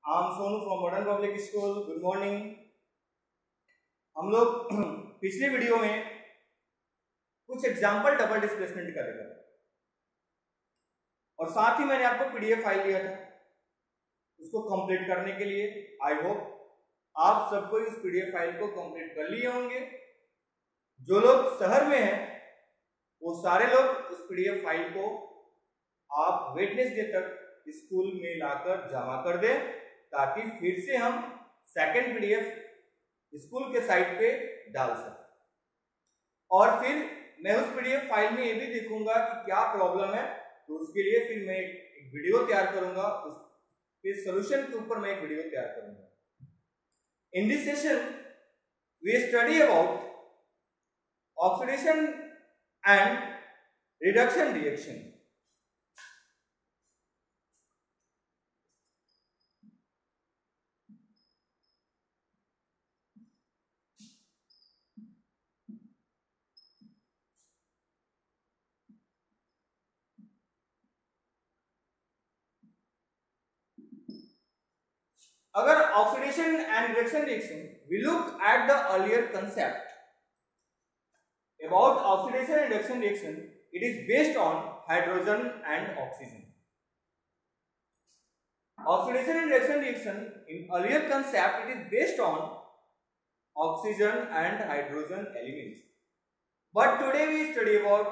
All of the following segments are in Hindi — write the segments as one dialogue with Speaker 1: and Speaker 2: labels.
Speaker 1: I'm Sonu from Modern Public School. Good morning. हम लोग पिछली वीडियो में कुछ एग्जाम्पल डबल डिस्प्लेसमेंट का देखा और साथ ही मैंने आपको पीडीएफ फाइल दिया था उसको कंप्लीट करने के लिए। आई होप आप सबको उस पीडीएफ फाइल को कंप्लीट कर लिए होंगे। जो लोग शहर में हैं वो सारे लोग उस पीडीएफ फाइल को आप वेडनेसडे तक स्कूल में लाकर जमा कर दें ताकि फिर से हम सेकंड पीडीएफ स्कूल के साइट पे डाल सकें। और फिर मैं उस पीडीएफ फाइल में ये भी देखूंगा कि क्या प्रॉब्लम है, तो उसके लिए फिर मैं एक वीडियो तैयार करूंगा, उस सॉल्यूशन के ऊपर मैं एक वीडियो तैयार करूंगा। In this session we study about oxidation and reduction reaction. अगर oxidation and reduction reaction, we look at the earlier concept about oxidation and reduction reaction. It is based on hydrogen and oxygen. Oxidation and reduction reaction in earlier concept, it is based on oxygen and hydrogen elements. But today we study about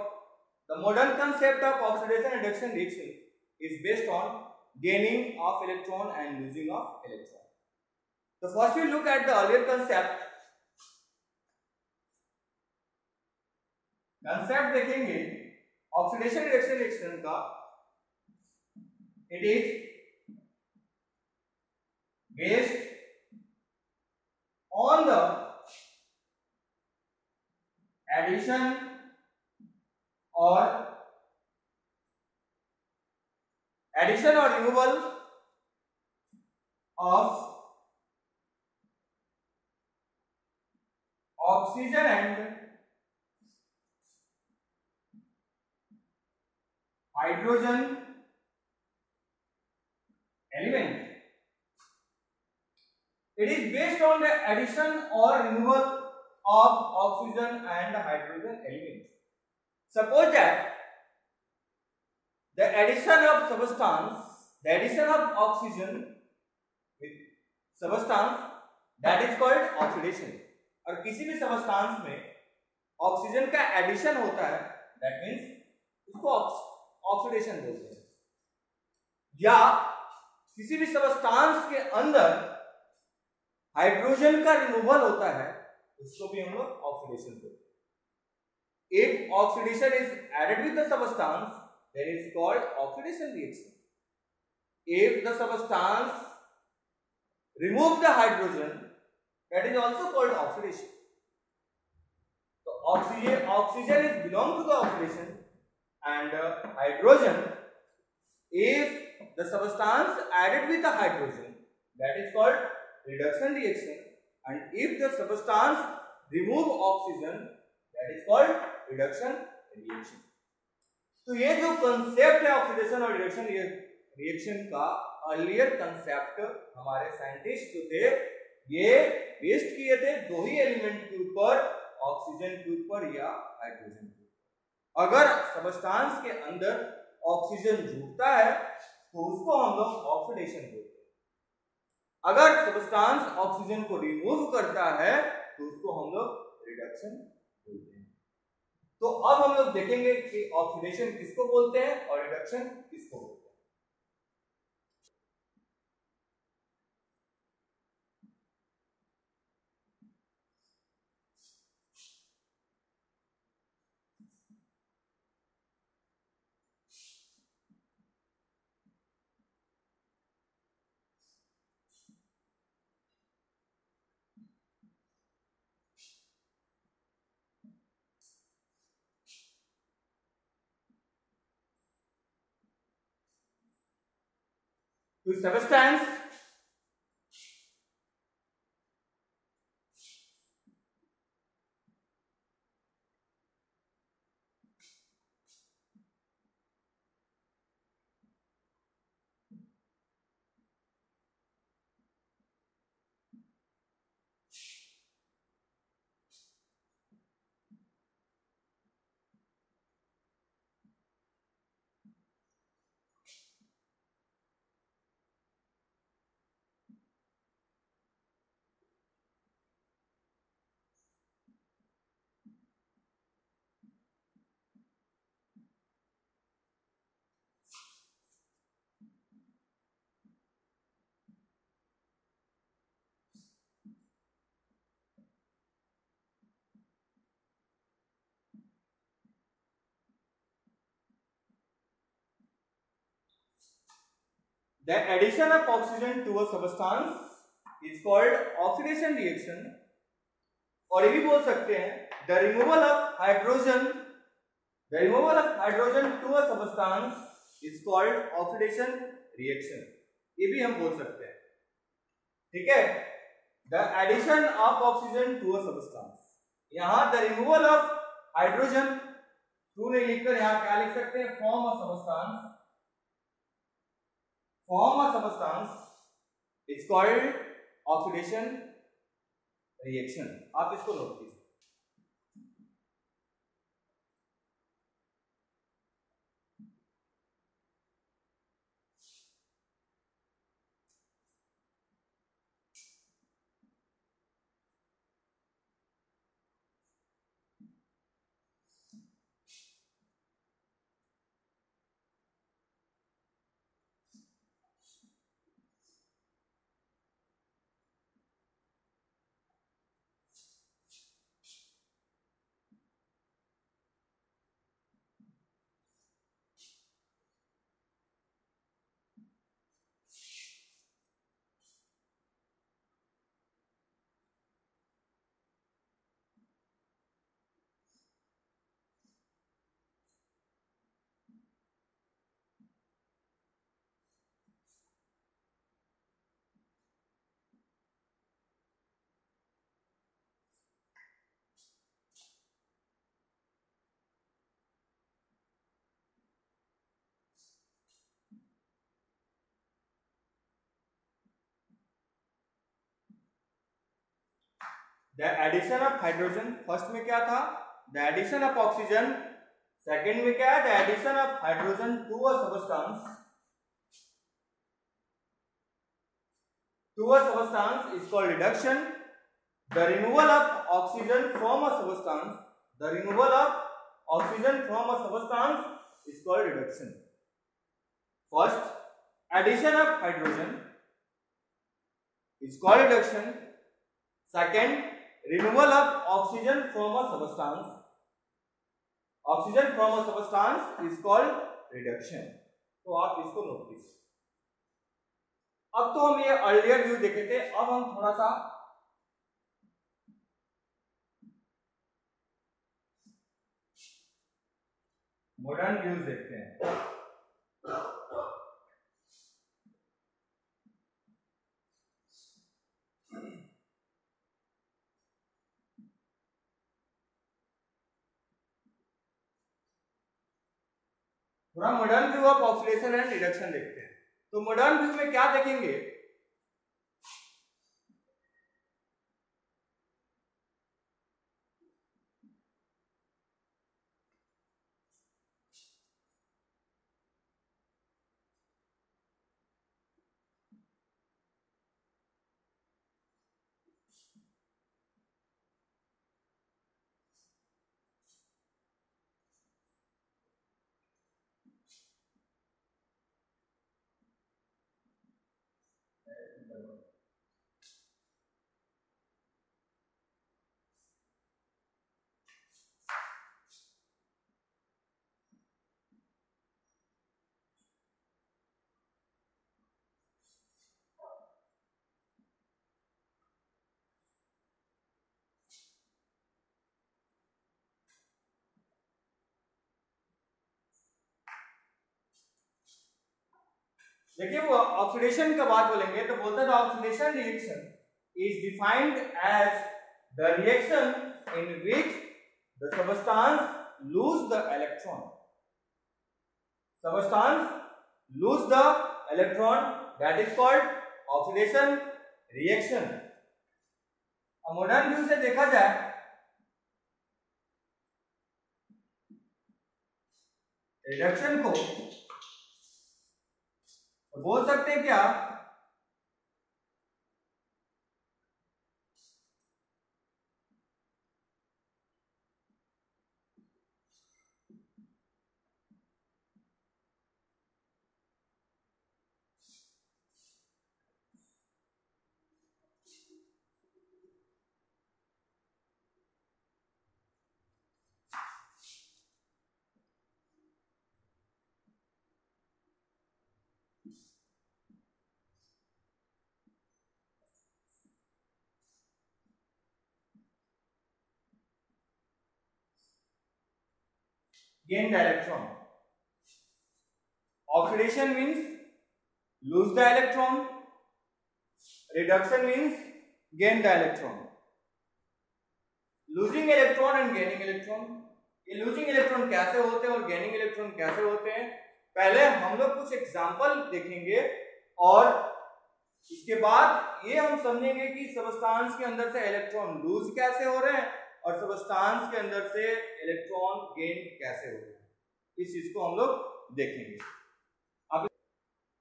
Speaker 1: the modern concept of oxidation and reduction reaction is based on gaining of electron and losing of electron. So first we look at the earlier concept. Concept देखेंगे ऑक्सीडेशन रिडक्शन रिएक्शन का। It is based on the addition और removal of oxygen and hydrogen element. It is based on the addition or removal of oxygen and hydrogen elements. Suppose that the addition of substance, the addition of oxygen with substance, that is called oxidation. और किसी भी सबस्टांस में ऑक्सीजन का एडिशन होता है, that means उसको ऑक्सीडेशन बोलते हैं। या किसी भी सबस्टांस के अंदर हाइड्रोजन का रिमूवल होता है, उसको भी हम लोग ऑक्सीडेशन बोलते हैं। If oxidation is added with the substance, then is called oxidation reaction. If the substance remove the hydrogen, that is also called oxidation. So oxygen is belong to the oxidation, and hydrogen, if the substance added with the hydrogen, that is called reduction reaction, and if the substance remove oxygen, that is called reduction reaction. तो ये जो कंसेप्ट है ऑक्सीडेशन और रिडक्शन रिएक्शन का, अर्लियर कंसेप्ट हमारे साइंटिस्ट जो थे ये बेस्ड किए थे दो ही एलिमेंट के ऊपर, ऑक्सीजन के ऊपर या हाइड्रोजन के ऊपर। अगर सबस्टांस के अंदर ऑक्सीजन जुड़ता है तो उसको हम लोग ऑक्सीडेशन बोलते हैं। अगर सबस्टांस ऑक्सीजन को रिमूव करता है तो उसको हम लोग रिडक्शन बोलते हैं। तो अब हम लोग देखेंगे कि ऑक्सीडेशन किसको बोलते हैं और रिडक्शन किसको बोलते हैं। To substance The addition of oxygen to a substance is called oxidation reaction. और ये भी बोल सकते हैं the removal of hydrogen to a substance is called oxidation reaction. ये भी हम बोल सकते हैं, ठीक है. The addition of oxygen to a substance, यहाँ the removal of hydrogen टू नहीं लिखकर यहाँ क्या लिख सकते हैं, form a substance is called oxidation reaction. आप इसको नोट कीजिए. The addition of hydrogen, first में क्या था, the addition of oxygen, second में क्या है, the addition of hydrogen to a substance is called reduction. The removal of oxygen from a substance is called reduction. First, addition of hydrogen is called reduction. Second, removal of oxygen from a substance is called reduction. तो आप इसको नोट कीजिए. अब तो हम ये अर्लियर व्यू देखे थे, अब हम थोड़ा सा मॉडर्न व्यूज देखते हैं. थोड़ा modern view of oxidation and reduction देखते हैं. तो मॉडर्न व्यू में क्या देखेंगे, देखिए वो ऑक्सीडेशन का बात बोलेंगे तो बोलता है oxidation reaction is defined as the reaction in which the substance lose the electron that is called oxidation reaction. Modern view से देखा जाए रिडक्शन को बोल सकते हैं क्या, gain the electron. Oxidation means lose the electron, reduction means gain the electron. Losing electron and gaining electron, ये लूजिंग इलेक्ट्रॉन कैसे होते हैं और गेनिंग इलेक्ट्रॉन कैसे होते हैं, पहले हम लोग कुछ एग्जांपल देखेंगे और इसके बाद ये हम समझेंगे कि सबस्टांस के अंदर से इलेक्ट्रॉन लूज कैसे हो रहे हैं और सबस्टांस के अंदर से इलेक्ट्रॉन गेन कैसे हो रहे हैं, इस चीज को हम लोग देखेंगे।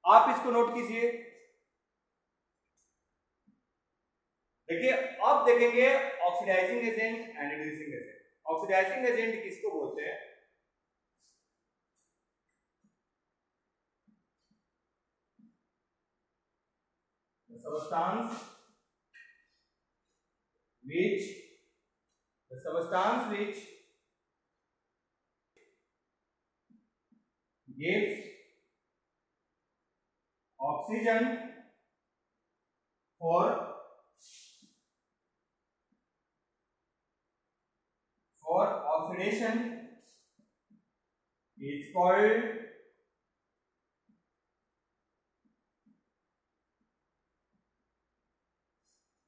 Speaker 1: आप इसको नोट कीजिए। देखिए अब देखेंगे oxidising agent and reducing agent. Oxidising agent किसको बोलते हैं? substance which gives oxygen for oxidation is called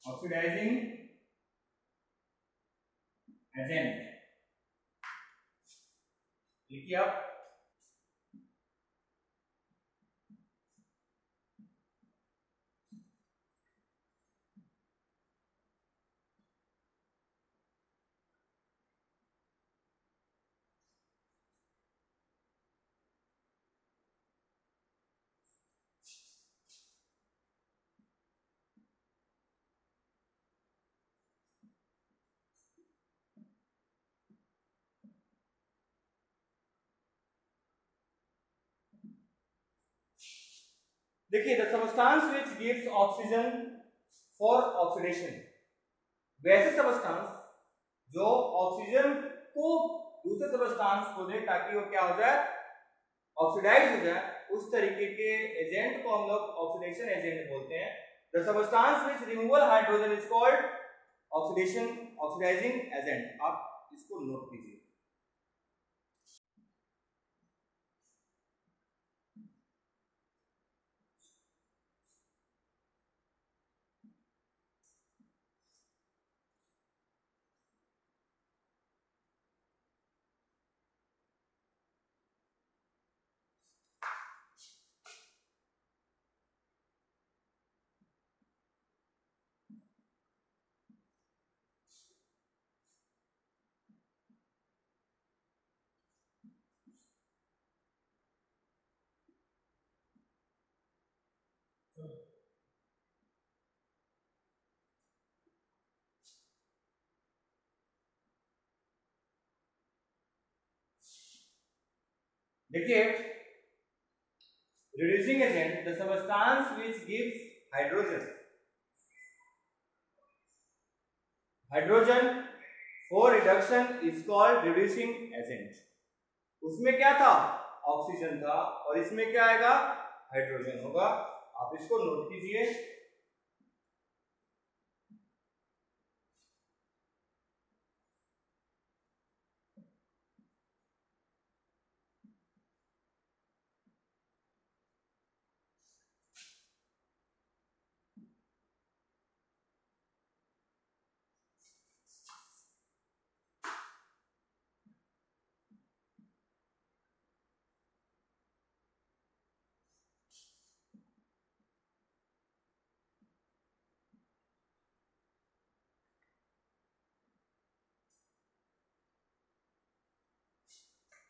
Speaker 1: oxidizing agent। लिखिए आप। देखिए the substance which gives oxygen for oxidation, वैसे सबस्टांस जो ऑक्सीजन को दूसरे सबस्टांस को दे ताकि वो क्या हो जाए, ऑक्सीडाइज हो जाए, उस तरीके के एजेंट को हम लोग ऑक्सीडेशन एजेंट बोलते हैं। The substance which removal hydrogen is called oxidising agent. आप इसको नोट कीजिए। देखिए reducing agent, the substance which gives hydrogen for reduction is called reducing agent। उसमें क्या था, ऑक्सीजन था, और इसमें क्या आएगा, हाइड्रोजन होगा। आप इसको नोट कीजिए।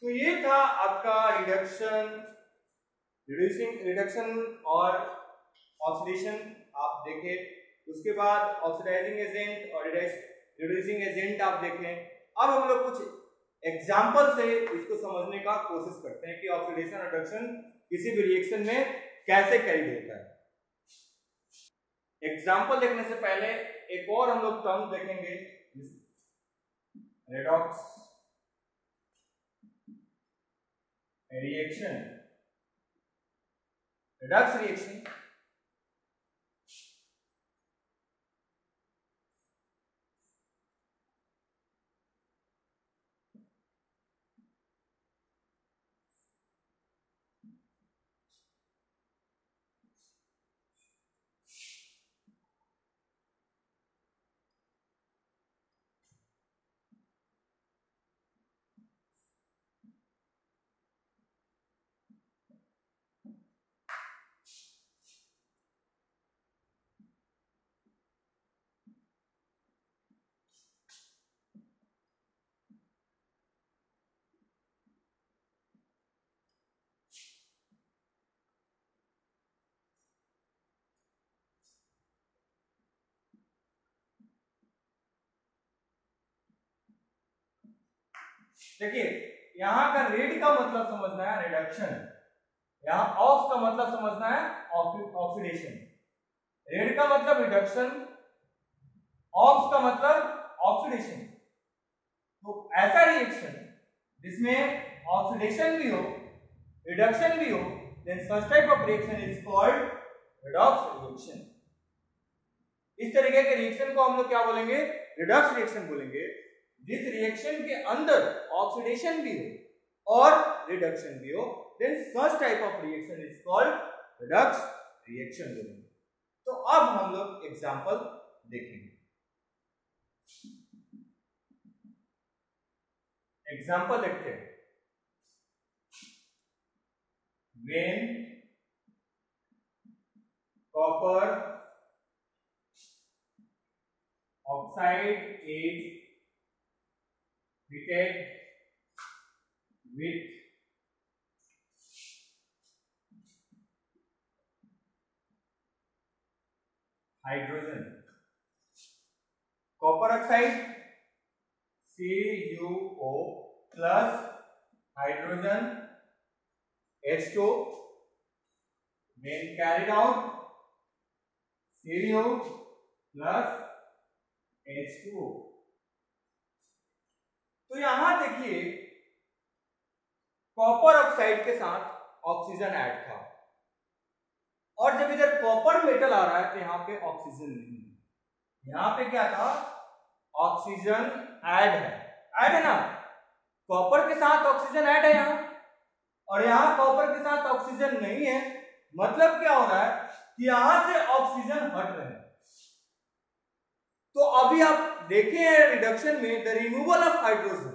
Speaker 1: तो ये था आपका रिडक्शन और ऑक्सीडेशन आप देखें। उसके बाद ऑक्सीडाइजिंग एजेंट और रिड्यूसिंग एजेंट आप देखें। अब हम लोग कुछ एग्जांपल से इसको समझने का कोशिश करते हैं कि ऑक्सीडेशन और रिडक्शन किसी भी रिएक्शन में कैसे कैरी होता है। एग्जांपल देखने से पहले एक और हम लोग टर्म देखेंगे, रेडॉक्स रिएक्शन, रेडॉक्स रिएक्शन। देखिए यहाँ का रेड का मतलब समझना है रिडक्शन, यहाँ ऑक्स का मतलब समझना है ऑक्सीडेशन। रेड का मतलब रिडक्शन, ऑक्स का मतलब ऑक्सीडेशन। तो ऐसा रिएक्शन जिसमें ऑक्सीडेशन भी हो, रिडक्शन भी हो, then such type of reaction is called redox reaction। इस तरीके के रिएक्शन को हम लोग क्या बोलेंगे? रिडक्स रिएक्शन बोलेंगे। जिस रिएक्शन के अंदर ऑक्सीडेशन भी हो और रिडक्शन भी हो, then such type of reaction is called redox reaction बोलेंगे। तो अब हम लोग एग्जांपल देखेंगे। एग्जांपल देखते हैं। When copper oxide is treated with hydrogen, copper oxide CuO plus hydrogen H2 when carried out Cu plus H2O। तो यहां देखिए कॉपर ऑक्साइड के साथ ऑक्सीजन ऐड था, और जब इधर कॉपर मेटल आ रहा है तो यहाँ पे ऑक्सीजन नहीं है। यहाँ पे क्या था? ऑक्सीजन ऐड है ना, कॉपर के साथ ऑक्सीजन ऐड है यहाँ, और यहाँ कॉपर के साथ ऑक्सीजन नहीं है। मतलब क्या हो रहा है कि यहां से ऑक्सीजन हट रहे हैं। तो अभी आप देखें रिडक्शन में the removal of hydrogen,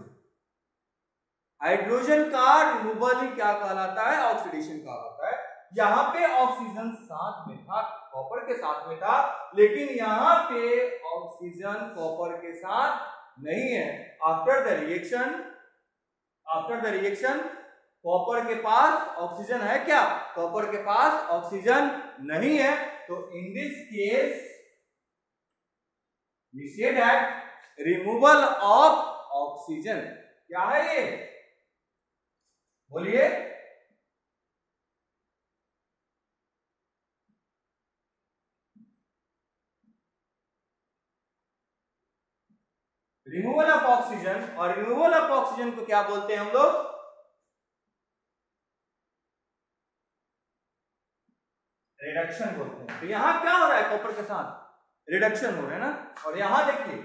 Speaker 1: hydrogen का रिमूवल ही क्या कहलाता है? ऑक्सीडेशन कहलाता है। यहाँ पे ऑक्सीजन साथ में था, कॉपर के साथ में था, लेकिन यहाँ पे ऑक्सीजन कॉपर के साथ नहीं है। आफ्टर द रिएक्शन कॉपर के पास ऑक्सीजन है क्या? कॉपर के पास ऑक्सीजन नहीं है। तो in this case we say that removal of oxygen क्या है ये? बोलिए। रिमूवल ऑफ ऑक्सीजन, और रिमूवल ऑफ ऑक्सीजन को क्या बोलते हैं हम लोग? रिडक्शन बोलते हैं। तो यहां क्या हो रहा है? कॉपर के साथ रिडक्शन हो रहा है ना। और यहां देखिए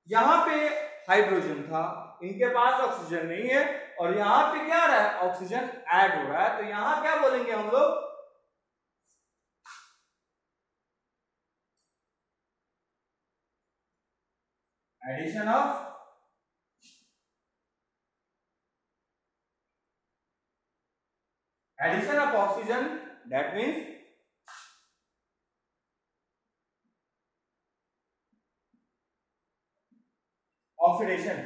Speaker 1: यहां पे हाइड्रोजन था, इनके पास ऑक्सीजन नहीं है, और यहां पे क्या आ रहा है? ऑक्सीजन ऐड हो रहा है। तो यहां क्या बोलेंगे हम लोग? Addition of oxygen, that means oxidation.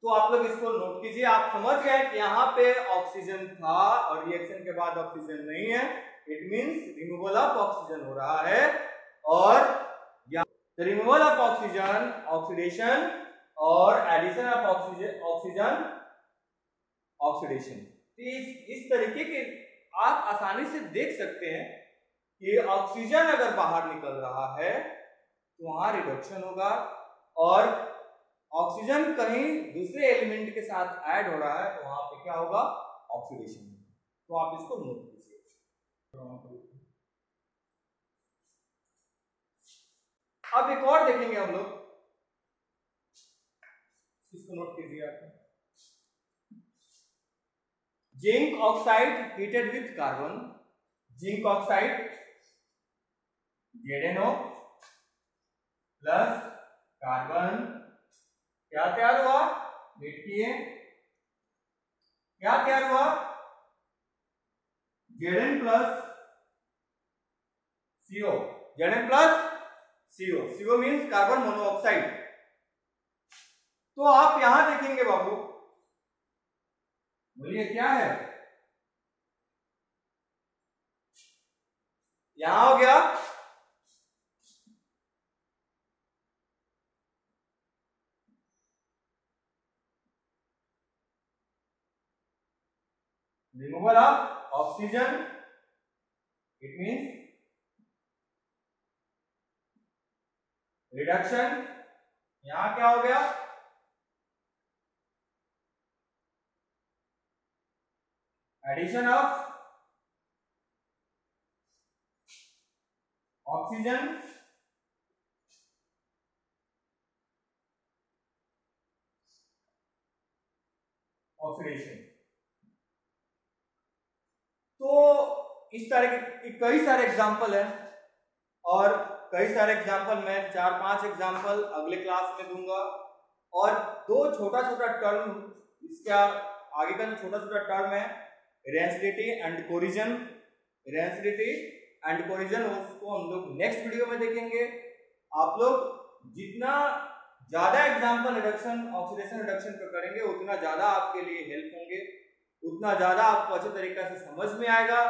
Speaker 1: तो आप लोग इसको नोट कीजिए। आप समझ गए कि यहाँ पे ऑक्सीजन था और रिएक्शन के बाद ऑक्सीजन नहीं है, it means removal of oxygen हो रहा है। और रिमूवल ऑफ ऑक्सीजन ऑक्सीडेशन, और एडिशन ऑफ ऑक्सीजन ऑक्सीडेशन। इस तरीके के आप आसानी से देख सकते हैं कि ऑक्सीजन अगर बाहर निकल रहा है तो वहां रिडक्शन होगा, और ऑक्सीजन कहीं दूसरे एलिमेंट के साथ ऐड हो रहा है तो वहां पे क्या होगा? ऑक्सीडेशन। तो आप इसको नोट कीजिए। अब एक और देखेंगे हम लोग, इसको नोट कीजिए आप। Zinc oxide heated with carbon, zinc oxide ZnO plus carbon क्या तैयार हुआ? देखिए क्या तैयार हुआ? Zn plus CO, Zn plus CO, CO means carbon monoxide. तो आप यहां देखेंगे बाबू, बोलिए क्या है? यहां हो गया removal of oxygen, it means reduction. यहां क्या हो गया, एडिशन ऑफ ऑक्सीजन, ऑक्सीडेशन। तो इस तरह के कई सारे एग्जाम्पल हैं और कई सारे एग्जाम्पल मैं 4-5 एग्जाम्पल अगले क्लास में दूंगा। और दो छोटा छोटा टर्म, इसका आगे का जो छोटा छोटा टर्म है rancidity and corrosion, rancidity and corrosion, उसको हम लोग नेक्स्ट वीडियो में देखेंगे। आप लोग जितना ज्यादा एग्जाम्पल रिडक्शन ऑक्सीडेशन रिडक्शन पर करेंगे उतना ज्यादा आपके लिए हेल्प होंगे, उतना ज्यादा आपको अच्छे तरीके से समझ में आएगा।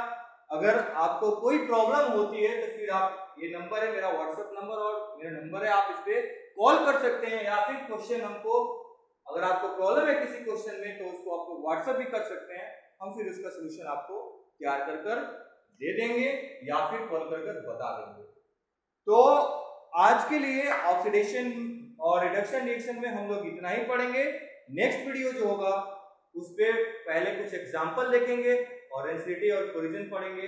Speaker 1: अगर आपको कोई प्रॉब्लम होती है तो फिर आप, ये नंबर है मेरा व्हाट्सएप नंबर और मेरा नंबर है, आप इस पे कॉल कर सकते हैं, या फिर क्वेश्चन हमको, अगर आपको प्रॉब्लम है किसी क्वेश्चन में तो उसको आपको व्हाट्सएप भी कर सकते हैं, हम फिर उसका सोल्यूशन आपको तैयार कर कर दे देंगे या फिर कॉल कर कर बता देंगे। तो आज के लिए ऑक्सीडेशन और रिडक्शन रिएक्शन में हम लोग इतना ही पढ़ेंगे। नेक्स्ट वीडियो जो होगा उस पे पहले कुछ एग्जाम्पल देखेंगे और रेंसिडिटी और कोरिजन पढ़ेंगे।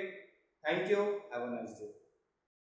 Speaker 1: Thank you, have a nice day.